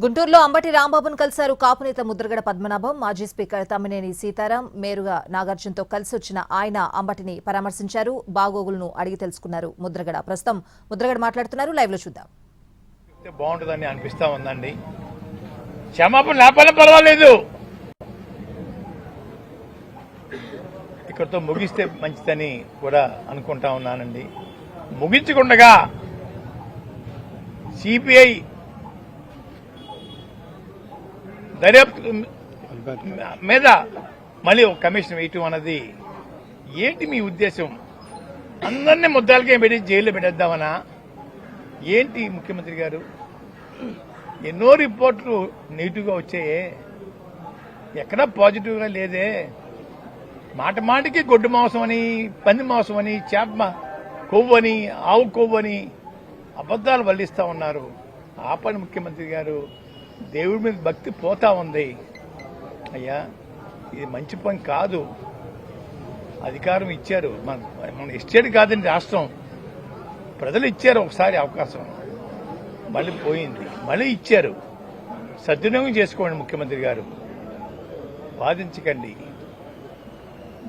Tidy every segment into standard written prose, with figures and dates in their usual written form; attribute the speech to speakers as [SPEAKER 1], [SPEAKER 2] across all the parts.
[SPEAKER 1] గుంటూరులో అంబటి రాంబాబును కలిశారు కాపు నేత ముద్రగడ పద్మనాభం. మాజీ స్పీకర్ తమ్మినేని సీతారాం మేరుగా నాగార్జునతో కలిసి వచ్చిన ఆయన అంబటిని పరామర్శించారు. బాగోగులను అడిగి తెలుసుకున్నారు ముద్రగడ. ప్రస్తుతం ముద్రగడ మాట్లాడుతున్నారు. లైవ్ లో చూద్దాం.
[SPEAKER 2] బాగుంటుందని అనిపిస్తా ఉందండి. క్షమాపణ లేకపోయినా పర్వాలేదు, ఇక్కడితో ముగిస్తే మంచిదని కూడా అనుకుంటా ఉన్నానండి. ముగించకుండగా సిపిఐ దర్యాప్తు మీద మళ్ళీ ఒక కమిషన్ వేయటం అన్నది ఏంటి మీ ఉద్దేశం? అందరినీ ముద్దాలకే పెట్టి జైల్లో పెట్టేద్దామనా ఏంటి ముఖ్యమంత్రి గారు? ఎన్నో రిపోర్ట్లు నెగిటివ్గా వచ్చాయే, ఎక్కడా పాజిటివ్గా లేదే. మాట మాటికి గొడ్డు మాంసం అని, పంది మాంసం అని, చేప కొవ్వని, ఆవు కొవ్వని అబద్దాలు వల్లిస్తా ఉన్నారు. ఆపని ముఖ్యమంత్రి గారు, దేవుడి మీద భక్తి పోతా ఉంది. అయ్యా, ఇది మంచి పని కాదు. అధికారం ఇచ్చారు, మన ఎస్టేట్ కాదండి రాష్ట్రం, ప్రజలు ఇచ్చారు ఒకసారి అవకాశం, మళ్ళీ పోయింది, మళ్ళీ ఇచ్చారు. సద్వినియోగం చేసుకోండి ముఖ్యమంత్రి గారు, బాధించకండి.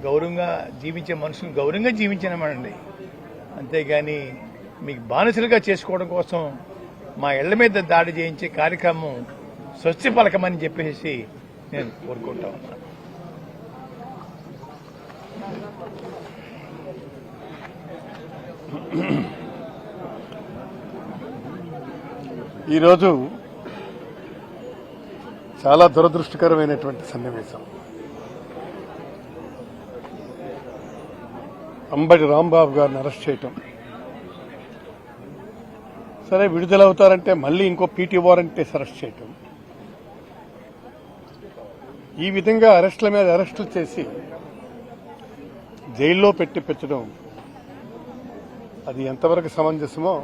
[SPEAKER 2] గౌరవంగా జీవించే మనుషులు గౌరవంగా జీవించనమండి, అంతేగాని మీకు బానిసలుగా చేసుకోవడం కోసం మా ఇళ్ల మీద దాడి చేయించే కార్యక్రమం స్వస్తి పలకమని చెప్పేసి నేను కోరుకుంటా ఉన్నాను.
[SPEAKER 3] ఈరోజు చాలా దురదృష్టకరమైనటువంటి సన్నివేశం. అంబటి రాంబాబు గారిని అరెస్ట్ చేయటం, సరే విడుదలవుతారంటే మళ్ళీ ఇంకో పీటీ వారెంట్ అరెస్ట్ చేయటం, ఈ విధంగా అరెస్టుల మీద అరెస్టులు చేసి జైల్లో పెట్టడం అది ఎంతవరకు సమంజసమో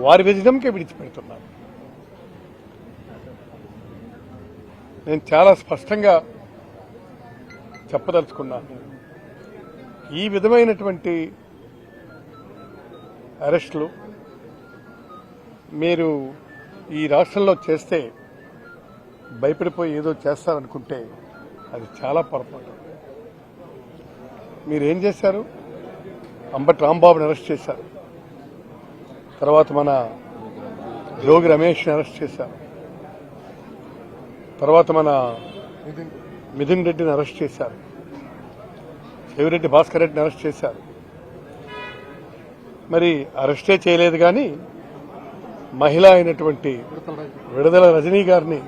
[SPEAKER 3] వారి విధంకే విడిచిపెడుతున్నారు. నేను చాలా స్పష్టంగా చెప్పదలుచుకున్నాను, ఈ విధమైనటువంటి అరెస్టులు మీరు ఈ రాష్ట్రంలో చేస్తే భయపడిపోయి ఏదో చేస్తారనుకుంటే అది చాలా పొరపాటు. మీరేం చేశారు? అంబటి రాంబాబుని అరెస్ట్ చేశారు, తర్వాత మన జోగి రమేష్ని అరెస్ట్ చేశారు, తర్వాత మన మిథున్ రెడ్డిని అరెస్ట్ చేశారు, చెవిరెడ్డి భాస్కర్ రెడ్డిని అరెస్ట్ చేశారు. మరి అరెస్టే చేయలేదు కానీ మహిళ అయినటువంటి విడుదల రజనీ గారిని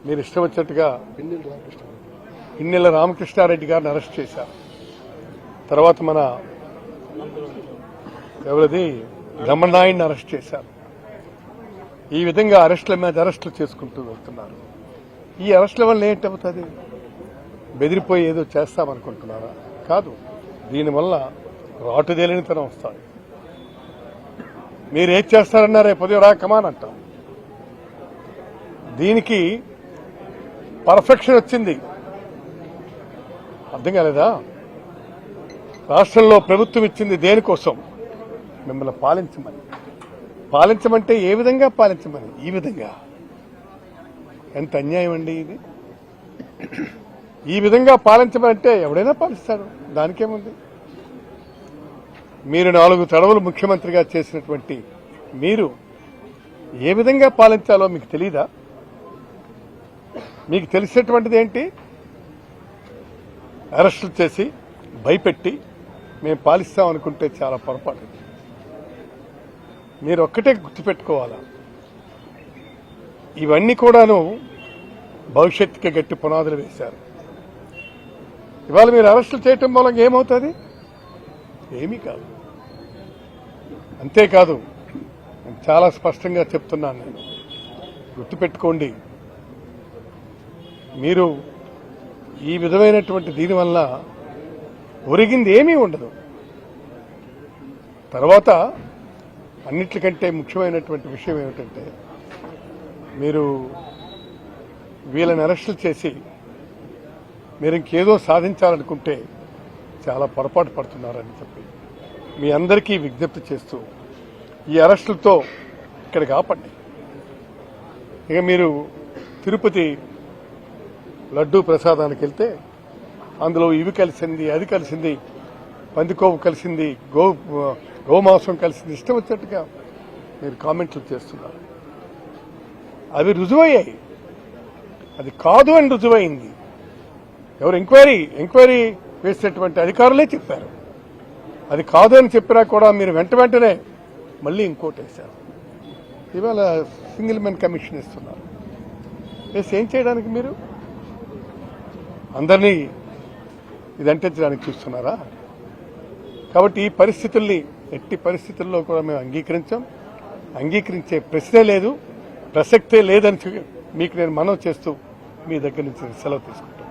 [SPEAKER 3] మీరు ఇష్టం వచ్చినట్టుగా పిన్నెల రామకృష్ణారెడ్డి గారిని అరెస్ట్ చేశారు. తర్వాత మన ఎవరిది రమణాయుడిని అరెస్ట్ చేశారు. ఈ విధంగా అరెస్టుల మీద అరెస్టులు చేసుకుంటూ వెళ్తున్నారు. ఈ అరెస్టుల వల్ల ఏంటవుతుంది? బెదిరిపోయి ఏదో చేస్తామనుకుంటున్నారా? కాదు, దీనివల్ల రాటుదేలినితనం వస్తుంది. మీరు ఏం చేస్తారన్నా రేపు ఉదయం రా కమాన్ అంటాం. దీనికి పర్ఫెక్షన్ వచ్చింది, అర్థం కాలేదా? రాష్ట్రంలో ప్రభుత్వం ఇచ్చింది దేనికోసం? మిమ్మల్ని పాలించమని. పాలించమంటే ఏ విధంగా పాలించమని? ఈ విధంగా. ఎంత అన్యాయం అండి ఇది! ఈ విధంగా పాలించమంటే ఎవడైనా పాలిస్తాడు, దానికేముంది? మీరు 4 తడవలు ముఖ్యమంత్రిగా చేసినటువంటి మీరు ఏ విధంగా పాలించాలో మీకు తెలీదా? మీకు తెలిసినటువంటిది ఏంటి? అరెస్టులు చేసి భయపెట్టి మేము పాలిస్తామనుకుంటే చాలా పొరపాటు. మీరు ఒక్కటే గుర్తుపెట్టుకోవాలా, ఇవన్నీ కూడాను భవిష్యత్తుకి గట్టి పునాదులు వేశారు. ఇవాళ మీరు అరెస్టులు చేయటం మూలంగా ఏమవుతుంది? ఏమీ కాదు. అంతేకాదు, నేను చాలా స్పష్టంగా చెప్తున్నాను, నేను గుర్తుపెట్టుకోండి, మీరు ఈ విధమైనటువంటి దీనివల్ల ఒరిగింది ఏమీ ఉండదు. తర్వాత అన్నిటికంటే ముఖ్యమైనటువంటి విషయం ఏమిటంటే, మీరు వీళ్ళని అరెస్టులు చేసి మీరు ఇంకేదో సాధించాలనుకుంటే చాలా పొరపాటు పడుతున్నారని చెప్పి మీ అందరికీ విజ్ఞప్తి చేస్తూ ఈ అరెస్టులతో ఇక్కడికి ఆపండి. ఇక మీరు తిరుపతి లడ్డూ ప్రసాదానికి వెళ్తే అందులో ఇవి కలిసింది, అది కలిసింది, పందికోవు కలిసింది, గోమాంసం కలిసింది, ఇష్టం వచ్చినట్టుగా మీరు కామెంట్లు చేస్తున్నారు. అవి రుజువయ్యాయి. అది కాదు అని రుజువైంది. ఎవరు ఎంక్వైరీ వేసినటువంటి అధికారులే చెప్పారు. అది కాదు అని చెప్పినా కూడా మీరు వెంటనే మళ్ళీ ఇంకోటి వేశారు. ఇవాళ సింగిల్ మెన్ కమిషన్ ఇస్తున్నారు. ఏం చేయడానికి మీరు అందరినీ ఇది అంటించడానికి చూస్తున్నారా? కాబట్టి ఈ పరిస్థితుల్ని ఎట్టి పరిస్థితుల్లో కూడా మేము అంగీకరించే ప్రశ్నే లేదు, ప్రసక్తే లేదని మీకు నేను మనవి చేస్తూ మీ దగ్గర నుంచి సెలవు తీసుకుంటాను.